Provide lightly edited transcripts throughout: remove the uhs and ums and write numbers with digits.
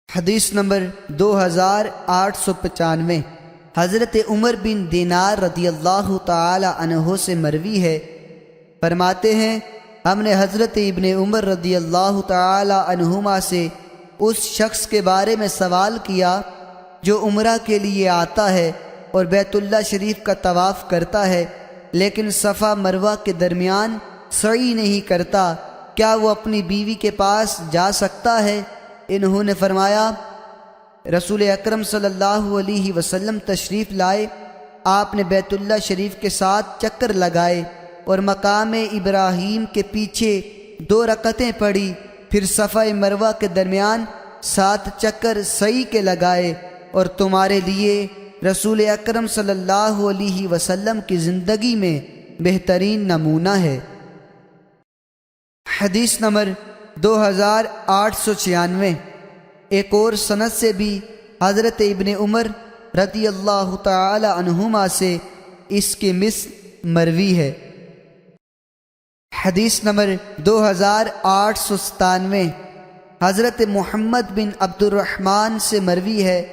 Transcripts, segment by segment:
حدیث نمبر 2895 حضرت عمر بن دینار رضی اللہ تعالی عنہ سے مروی ہے، فرماتے ہیں ہم نے حضرت ابن عمر رضی اللہ تعالی عنہما سے اس شخص کے بارے میں سوال کیا جو عمرہ کے لیے آتا ہے اور بیت اللہ شریف کا طواف کرتا ہے لیکن صفا مروہ کے درمیان سعی نہیں کرتا، کیا وہ اپنی بیوی کے پاس جا سکتا ہے؟ انہوں نے فرمایا رسول اکرم صلی اللہ علیہ وسلم تشریف لائے، آپ نے بیت اللہ شریف کے ساتھ چکر لگائے اور مقام ابراہیم کے پیچھے 2 رکعتیں پڑھی، پھر صفا مروہ کے درمیان 7 چکر سعی کے لگائے، اور تمہارے لیے رسول اکرم صلی اللہ علیہ وسلم کی زندگی میں بہترین نمونہ ہے۔ حدیث نمبر 2896 ایک اور سند سے بھی حضرت ابن عمر رضی اللہ تعالی عنہما سے اس کی مثل مروی ہے۔ حدیث نمبر 2897 حضرت محمد بن عبد الرحمن سے مروی ہے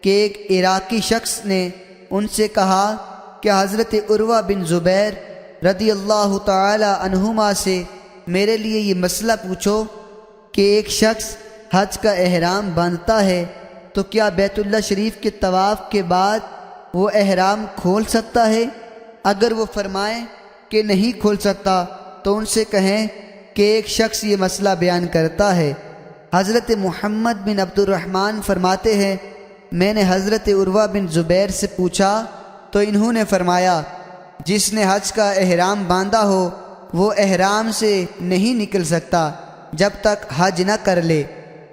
کہ ایک عراقی شخص نے ان سے کہا کہ حضرت عروہ بن زبیر رضی اللہ تعالی عنہما سے میرے لیے یہ مسئلہ پوچھو کہ ایک شخص حج کا احرام باندھتا ہے تو کیا بیت اللہ شریف کے طواف کے بعد وہ احرام کھول سکتا ہے؟ اگر وہ فرمائیں کہ نہیں کھول سکتا تو ان سے کہیں کہ ایک شخص یہ مسئلہ بیان کرتا ہے۔ حضرت محمد بن عبد الرحمن فرماتے ہیں میں نے حضرت عروہ بن زبیر سے پوچھا تو انہوں نے فرمایا جس نے حج کا احرام باندھا ہو وہ احرام سے نہیں نکل سکتا جب تک حج نہ کر لے۔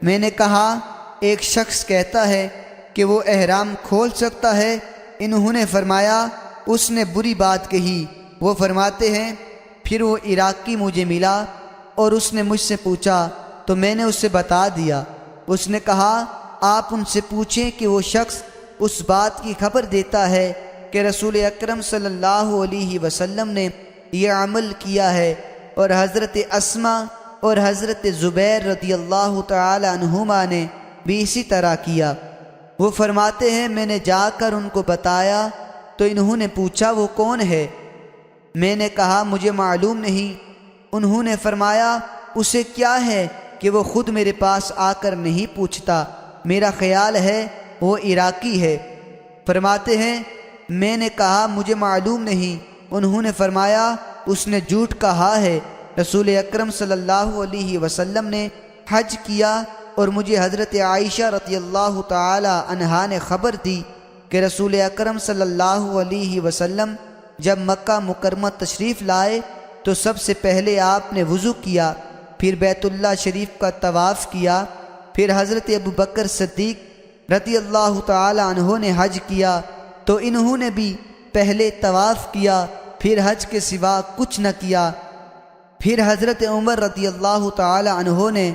میں نے کہا ایک شخص کہتا ہے کہ وہ احرام کھول سکتا ہے، انہوں نے فرمایا اس نے بری بات کہی۔ وہ فرماتے ہیں پھر وہ عراقی مجھے ملا اور اس نے مجھ سے پوچھا تو میں نے اسے بتا دیا۔ اس نے کہا آپ ان سے پوچھیں کہ وہ شخص اس بات کی خبر دیتا ہے کہ رسول اکرم صلی اللہ علیہ وسلم نے یہ عمل کیا ہے، اور حضرت اسما اور حضرت زبیر رضی اللہ تعالی عنہما نے بھی اسی طرح کیا۔ وہ فرماتے ہیں میں نے جا کر ان کو بتایا تو انہوں نے پوچھا وہ کون ہے؟ میں نے کہا مجھے معلوم نہیں۔ انہوں نے فرمایا اسے کیا ہے کہ وہ خود میرے پاس آ کر نہیں پوچھتا، میرا خیال ہے وہ عراقی ہے۔ فرماتے ہیں میں نے کہا مجھے معلوم نہیں۔ انہوں نے فرمایا اس نے جھوٹ کہا ہے، رسول اکرم صلی اللہ علیہ وسلم نے حج کیا اور مجھے حضرت عائشہ رضی اللہ تعالی عنہا نے خبر دی کہ رسول اکرم صلی اللہ علیہ وسلم جب مکہ مکرمہ تشریف لائے تو سب سے پہلے آپ نے وضو کیا، پھر بیت اللہ شریف کا طواف کیا، پھر حضرت ابوبکر صدیق رضی اللہ تعالی عنہ نے حج کیا تو انہوں نے بھی پہلے طواف کیا، پھر حج کے سوا کچھ نہ کیا، پھر حضرت عمر رضی اللہ تعالی عنہ نے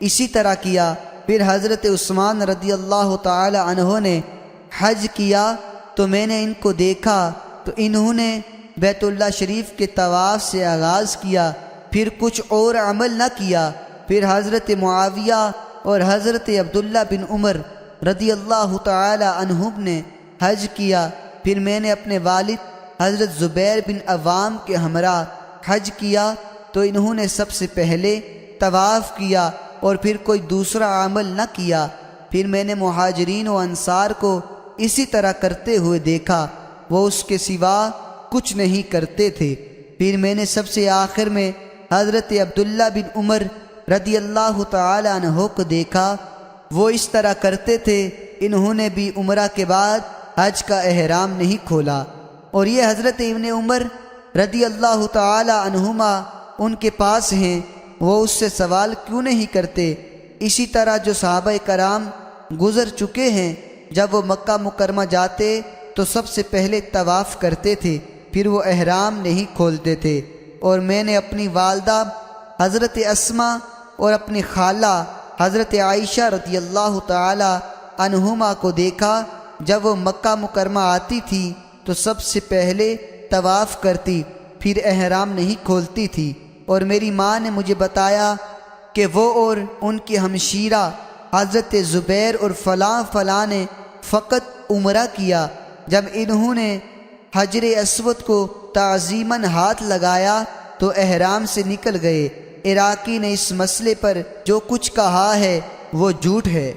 اسی طرح کیا، پھر حضرت عثمان رضی اللہ تعالی عنہ نے حج کیا تو میں نے ان کو دیکھا تو انہوں نے بیت اللہ شریف کے طواف سے آغاز کیا، پھر کچھ اور عمل نہ کیا، پھر حضرت معاویہ اور حضرت عبداللہ بن عمر رضی اللہ تعالی عنہم نے حج کیا، پھر میں نے اپنے والد حضرت زبیر بن عوام کے ہمراہ حج کیا تو انہوں نے سب سے پہلے طواف کیا اور پھر کوئی دوسرا عمل نہ کیا، پھر میں نے مہاجرین و انصار کو اسی طرح کرتے ہوئے دیکھا، وہ اس کے سوا کچھ نہیں کرتے تھے، پھر میں نے سب سے آخر میں حضرت عبداللہ بن عمر رضی اللہ تعالی عنہ کو دیکھا، وہ اس طرح کرتے تھے، انہوں نے بھی عمرہ کے بعد حج کا احرام نہیں کھولا۔ اور یہ حضرت ابن عمر رضی اللہ تعالی عنہما ان کے پاس ہیں، وہ اس سے سوال کیوں نہیں کرتے؟ اسی طرح جو صحابہ کرام گزر چکے ہیں جب وہ مکہ مکرمہ جاتے تو سب سے پہلے طواف کرتے تھے، پھر وہ احرام نہیں کھولتے تھے۔ اور میں نے اپنی والدہ حضرت اسما اور اپنی خالہ حضرت عائشہ رضی اللہ تعالی عنہما کو دیکھا جب وہ مکہ مکرمہ آتی تھی تو سب سے پہلے طواف کرتی، پھر احرام نہیں کھولتی تھی، اور میری ماں نے مجھے بتایا کہ وہ اور ان کی ہمشیرہ حضرت زبیر اور فلاں فلاں نے فقط عمرہ کیا۔ جب انہوں نے حجر اسود کو تعظیماً ہاتھ لگایا تو احرام سے نکل گئے۔ عراقی نے اس مسئلے پر جو کچھ کہا ہے وہ جھوٹ ہے۔